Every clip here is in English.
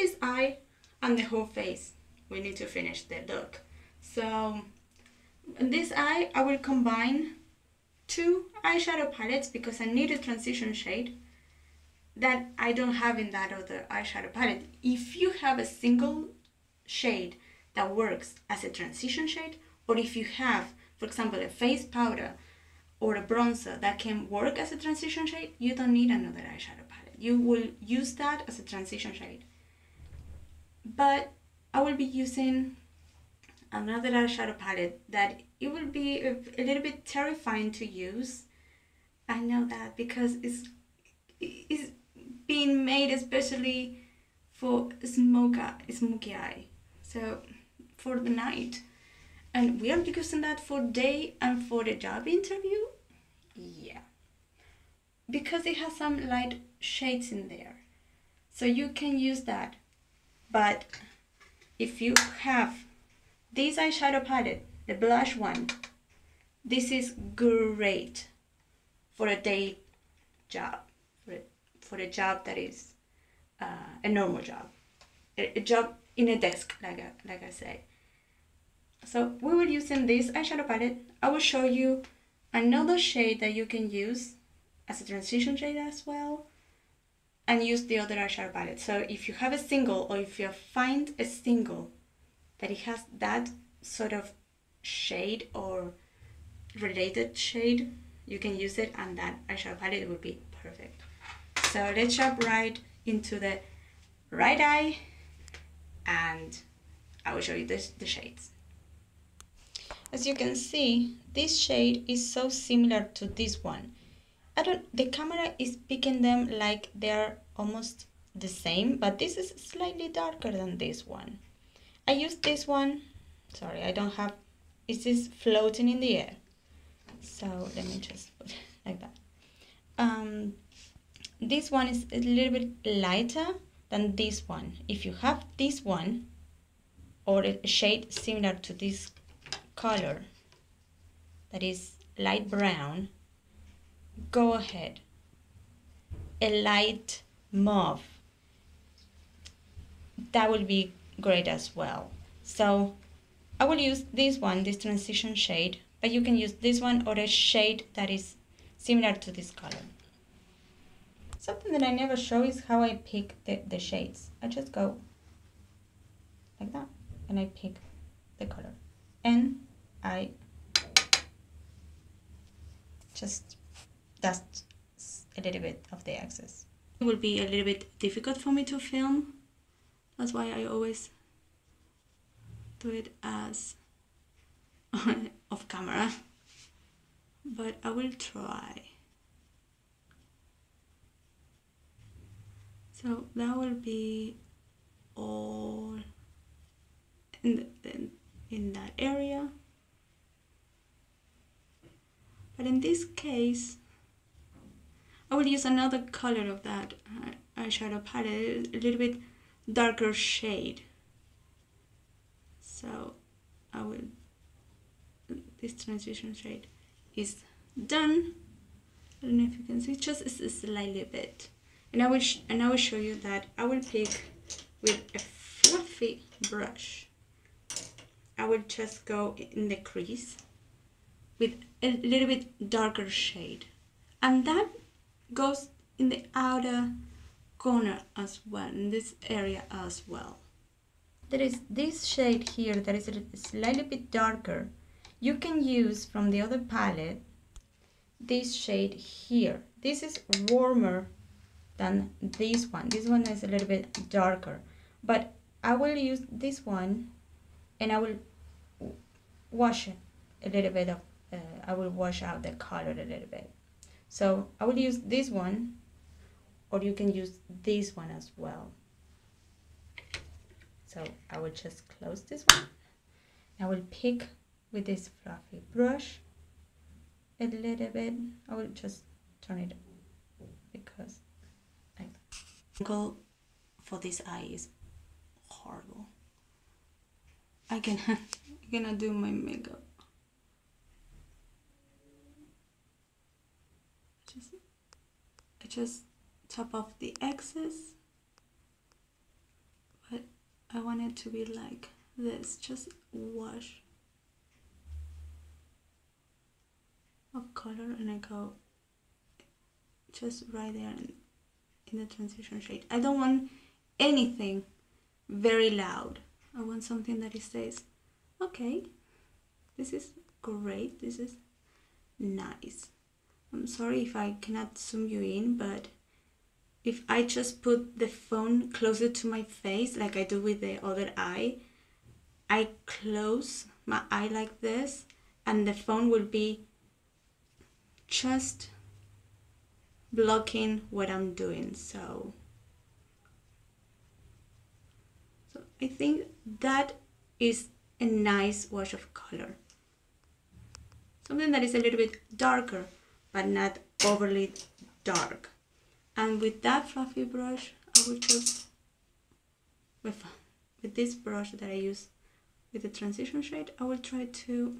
this eye and the whole face. We need to finish the look. So in this eye, I will combine two eyeshadow palettes because I need a transition shade that I don't have in that other eyeshadow palette. If you have a single shade that works as a transition shade, or if you have, for example, a face powder or a bronzer that can work as a transition shade, you don't need another eyeshadow palette. You will use that as a transition shade. But I will be using another eyeshadow palette that it will be a little bit terrifying to use. I know that because it's being made especially for smoky eye, so for the night, and we are using that for day and for the job interview. Yeah, because it has some light shades in there, so you can use that. But if you have this eyeshadow palette, the blush one, this is great for a day job, for a job that is a normal job, a job in a desk, like I say. So we will using this eyeshadow palette. I will show you another shade that you can use as a transition shade as well, and use the other eyeshadow palette. So if you have a single, or if you find a single that it has that sort of shade or related shade, you can use it, and that eyeshadow palette will be perfect. So let's jump right into the right eye, and I will show you the shades. As you can see, this shade is so similar to this one. The camera is picking them like they're almost the same, but this is slightly darker than this one. I used this one, sorry, I don't have, it is floating in the air. So let me just put it like that. This one is a little bit lighter than this one. If you have this one, or a shade similar to this color, that is light brown, go ahead. A light mauve, that will be great as well. So I will use this one, this transition shade, but you can use this one or a shade that is similar to this color. Something that I never show is how I pick the shades. I just go like that and I pick the color, and I just dust a little bit of the excess. It will be a little bit difficult for me to film. That's why I always do it as off camera, but I will try. So that will be all in that area. But in this case, I will use another color of that eyeshadow palette, a little bit darker shade. So I will, this transition shade is done. I don't know if you can see, just slightly bit. And I will show you that I will pick with a fluffy brush. I will just go in the crease with a little bit darker shade, and that goes in the outer corner as well, in this area as well. There is this shade here that is a slightly bit darker. You can use from the other palette this shade here. This is warmer than this one. This one is a little bit darker, but I will use this one and I will wash it a little bit of I will wash out the color a little bit. So I will use this one, or you can use this one as well. So I will just close this one. I will pick with this fluffy brush a little bit. I will just turn it because the angle for this eye is horrible. I cannot do my makeup. I just top off the excess I want it to be like this, just wash of color, and I go just right there in the transition shade. I don't want anything very loud. I want something that it says, okay, this is great, this is nice. I'm sorry if I cannot zoom you in, but if I just put the phone closer to my face like I do with the other eye, I close my eye like this and the phone will be just blocking what I'm doing. So I think that is a nice wash of color. Something that is a little bit darker, but not overly dark. And with that fluffy brush, I will just, with this brush that I use with the transition shade, I will try to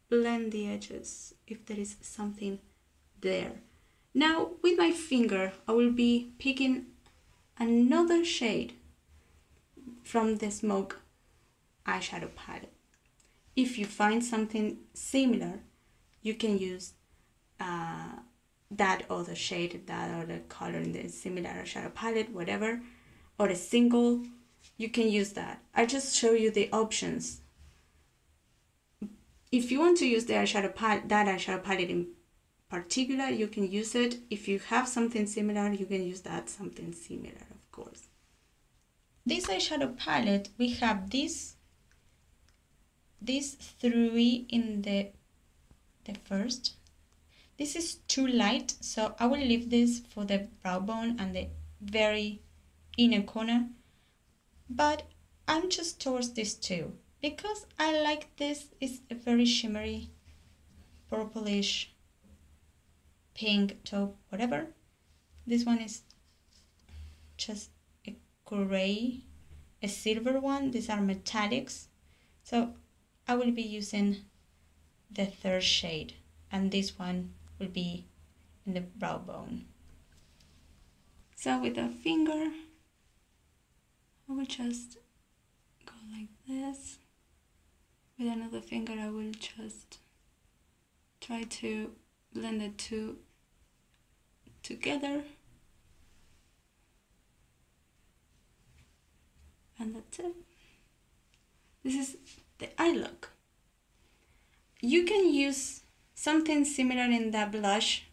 blend the edges if there is something there. Now with my finger, I will be picking another shade from the Smoke eyeshadow palette. If you find something similar, you can use that other shade, that other color in the similar eyeshadow palette, whatever, or a single, you can use that. I just show you the options. If you want to use the eyeshadow palette, that eyeshadow palette in particular, you can use it. If you have something similar, you can use that something similar, of course. This eyeshadow palette, we have these three in the first. This is too light, so I will leave this for the brow bone and the very inner corner, but I'm just towards this two because I like this. Is a very shimmery purplish pink taupe, whatever. This one is just a gray, a silver one. These are metallics, so I will be using the third shade, and this one will be in the brow bone. So with a finger, I will just go like this. With another finger, I will just try to blend the two together. And that's it. This is the eye look. You can use something similar in that blush.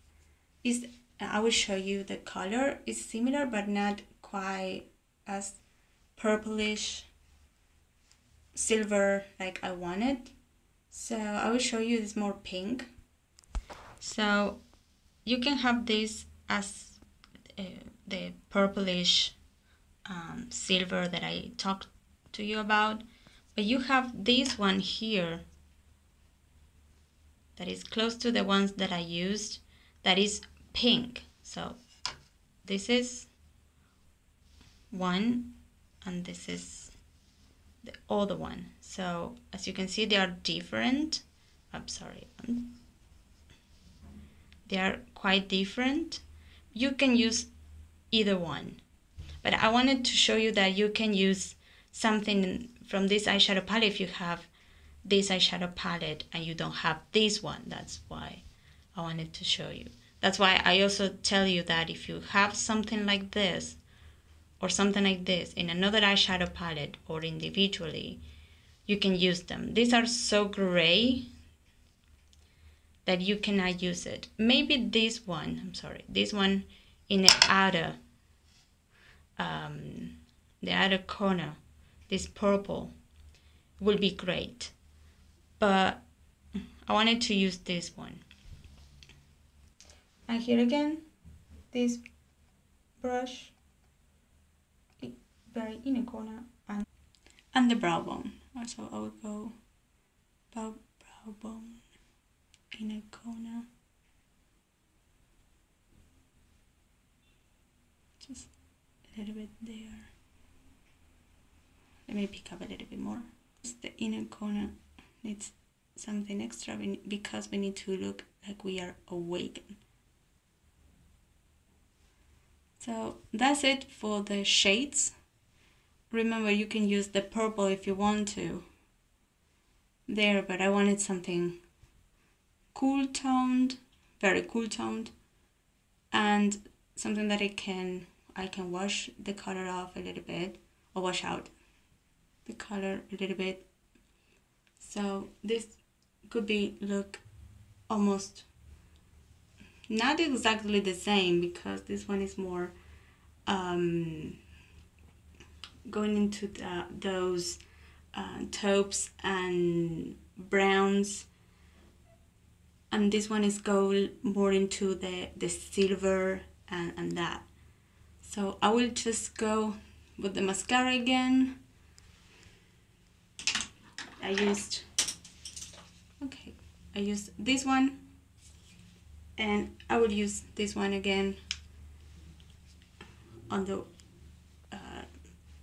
I will show you the color is similar but not quite as purplish silver like I wanted. So I will show you this more pink. So you can have this as the purplish silver that I talked to you about, but you have this one here that is close to the ones that I used, that is pink. So this is one and this is the other one. So as you can see, they are different. I'm sorry, they are quite different. You can use either one, but I wanted to show you that you can use something from this eyeshadow palette if you have this eyeshadow palette and you don't have this one. That's why I wanted to show you. That's why I also tell you that if you have something like this or something like this in another eyeshadow palette or individually, you can use them. These are so gray that you cannot use it. Maybe this one, I'm sorry, this one in the outer corner, this purple will be great. But I wanted to use this one. And here again, this brush, very inner corner, and the brow bone. So I will go brow bone, inner corner, just a little bit there. Let me pick up a little bit more. Just the inner corner needs something extra because we need to look like we are awakened. So that's it for the shades. remember, you can use the purple if you want to there, but I wanted something cool toned, very cool toned, and something that I can wash the color off a little bit, or wash out the color a little bit. So this could be look almost not exactly the same, because this one is more going into those taupes and browns, and this one is go more into the silver and that. So I will just go with the mascara again. I used this one, and I will use this one again on the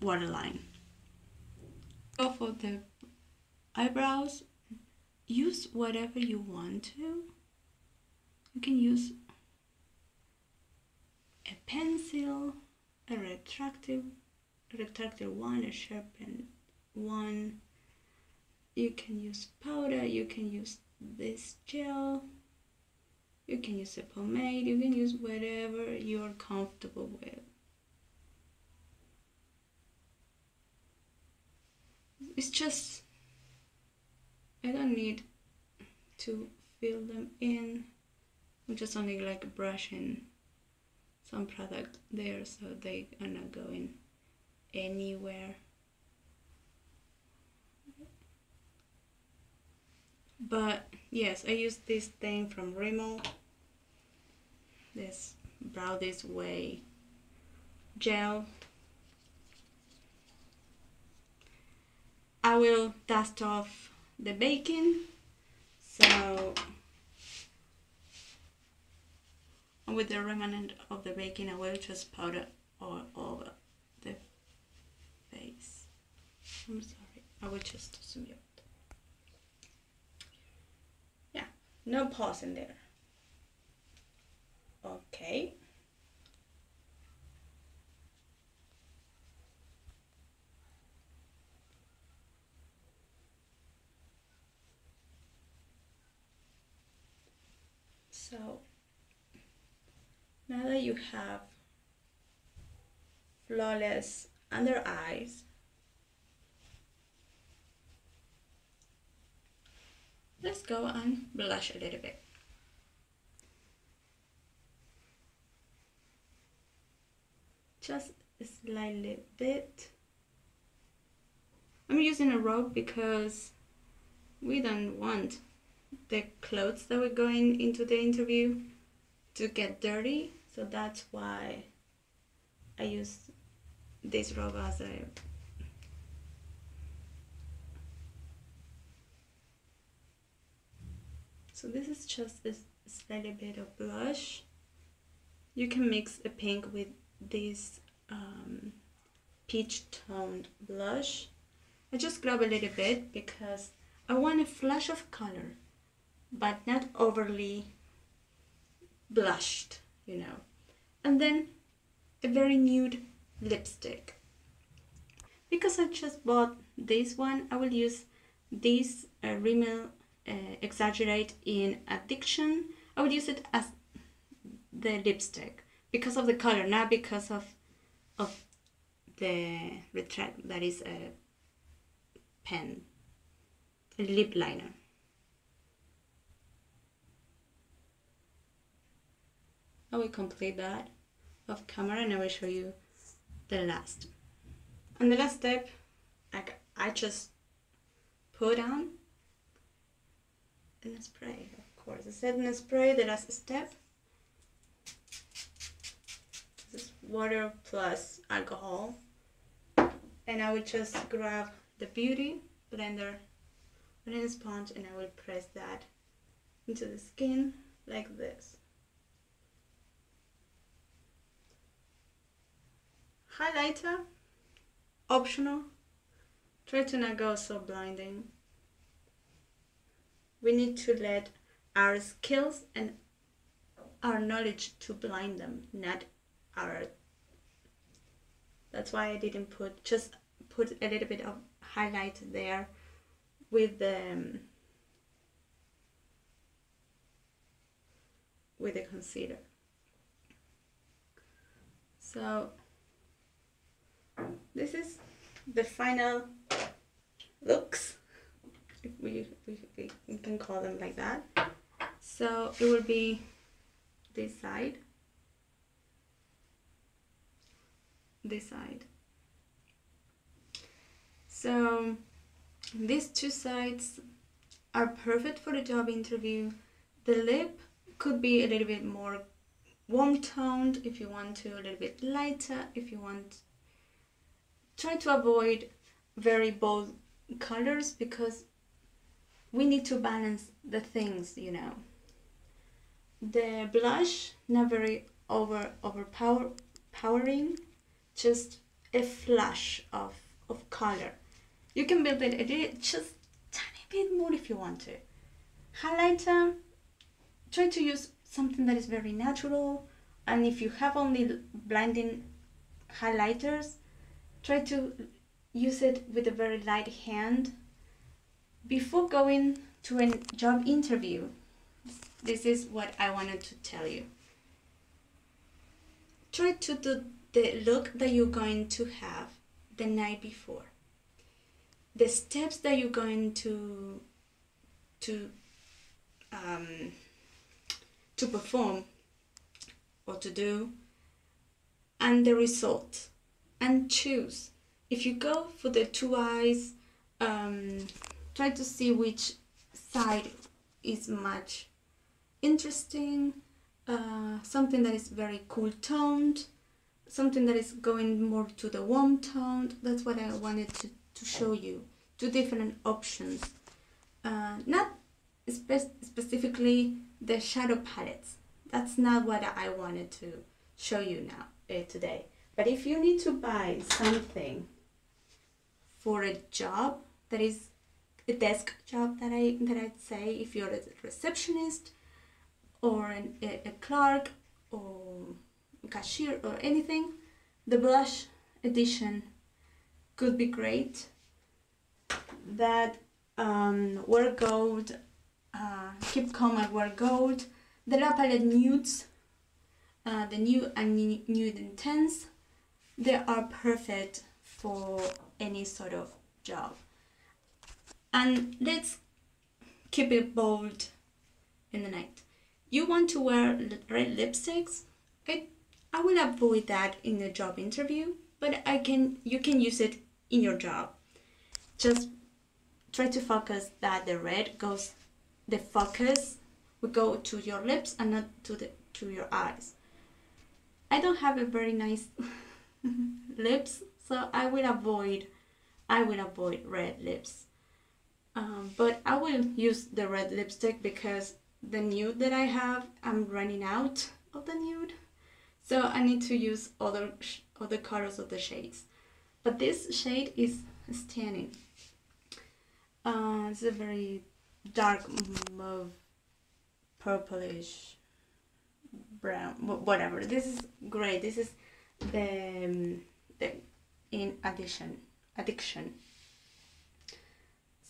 waterline. Go for the eyebrows. Use whatever you want to. You can use a pencil, a retractive one, a sharpened one. You can use powder, you can use this gel, you can use a pomade, you can use whatever you're comfortable with. It's just, I don't need to fill them in. I'm just only like brushing some product there, so they are not going anywhere. But yes, I use this thing from Rimmel, this Brow This Way gel. I will dust off the baking, so with the remnant of the baking I will just powder all over the face. I'm sorry, I will just smear it. Yeah, no pause in there. Okay. So now that you have flawless under eyes, let's go and blush a little bit. Just a slightly bit. I'm using a rope because we don't want the clothes that we're going into the interview to get dirty, so that's why I use this robe as a so this is just a slightly bit of blush. You can mix a pink with this peach toned blush. I just grab a little bit because I want a flash of color, but not overly blushed, you know. And then a very nude lipstick. Because I just bought this one, I will use this Rimmel Exaggerate in Addiction. I will use it as the lipstick because of the color, not because of the retract that is a pen, a lip liner. I will complete that off camera and I will show you the last. And the last step, I just put on in a spray, of course. I said in a spray, the last step. This is water plus alcohol. And I will just grab the beauty blender, put in a sponge, and I will press that into the skin like this. Highlighter, optional. Try to not go so blinding. We need to let our skills and our knowledge to blind them, not our. That's why I didn't put just put a little bit of highlight there with the concealer. So this is the final looks, if we can call them like that. So it will be this side, this side. So these two sides are perfect for the job interview. The lip could be a little bit more warm toned if you want to, a little bit lighter if you want. Try to avoid very bold colors because we need to balance the things, you know. The blush, not very overpowering, just a flash of color. You can build it a little, just tiny bit more if you want to. Highlighter, try to use something that is very natural, and if you have only blending highlighters, try to use it with a very light hand. Before going to a job interview, this is what I wanted to tell you. Try to do the look that you're going to have the night before. The steps that you're going to perform or to do, and the result, and choose. If you go for the two eyes, try to see which side is much interesting, something that is very cool toned, something that is going more to the warm toned. That's what I wanted to show you, two different options. Not specifically the shadow palettes. That's not what I wanted to show you now today. But if you need to buy something for a job that is a desk job, that I'd say, if you're a receptionist or a clerk or cashier or anything, the blush edition could be great. That Wear Gold, Keep Calm and Wear Gold, the La Palette Nudes, the Nude and Nude Intense, they are perfect for any sort of job. And let's keep it bold in the night. You want to wear red lipsticks? I will avoid that in a job interview, but you can use it in your job. Just try to focus that the focus will go to your lips and not to your eyes. I don't have a very nice lips, so I will avoid red lips. But I will use the red lipstick because the nude that I have, I'm running out of the nude, so I need to use other colors of the shades. But this shade is stunning. It's a very dark mauve, purplish, brown, whatever. This is great. This is the in addiction.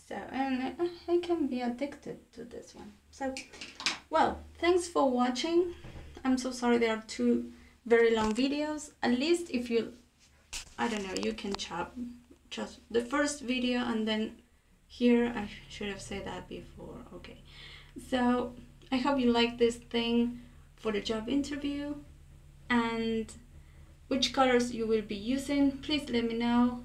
So, and I can be addicted to this one. So, well, thanks for watching. I'm so sorry there are two very long videos. At least if you, I don't know, you can chop just the first video and then here, I should have said that before. Okay, so I hope you like this thing for the job interview, and which colors you will be using, please let me know.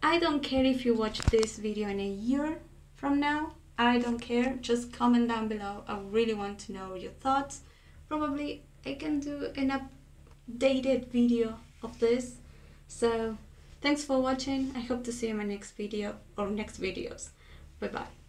I don't care if you watch this video in a year from now. I don't care, just comment down below. I really want to know your thoughts. Probably I can do an updated video of this. So thanks for watching. I hope to see you in my next video or next videos. Bye bye.